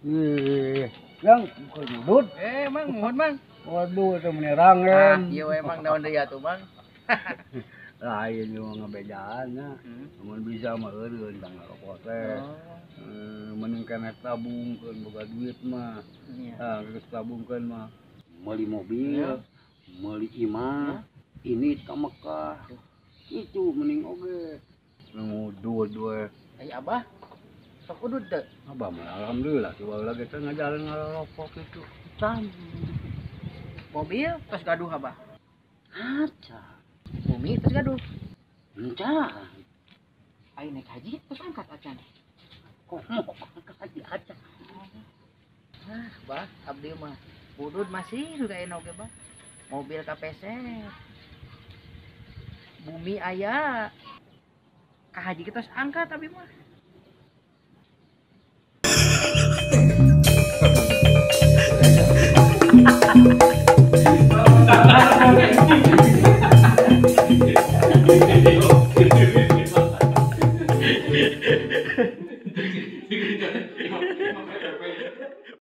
Ih, yang kudut. Mang, mohon mang. Waduh, itu menerangin. Iya emang naon deui atuh, Mang. Lain juga ngebedaannya. Namun bisa mah eureun tang ngarokok teh. Mending kena tabungkeun boga duit mah. Iya. Geus tabungkeun mah meuli mobil, meuli imah, ini ka Mekah. Itu mending oge. Ngudud we. Ai Abah, sok udud teu? Abah mah alhamdulillah coba lagi teh ngajalan ngarokok itu. Can. Mobil tos gaduh Abah. Aca. Bumi tos gaduh. Encan. Ai naik haji tos angkat acan. Kok mau angkat haji aca. Bah, abdi mah budud masih juga enak oge, Bah. Mobil kapeset. Bumi aya. Ka haji kita angkat abdi mah.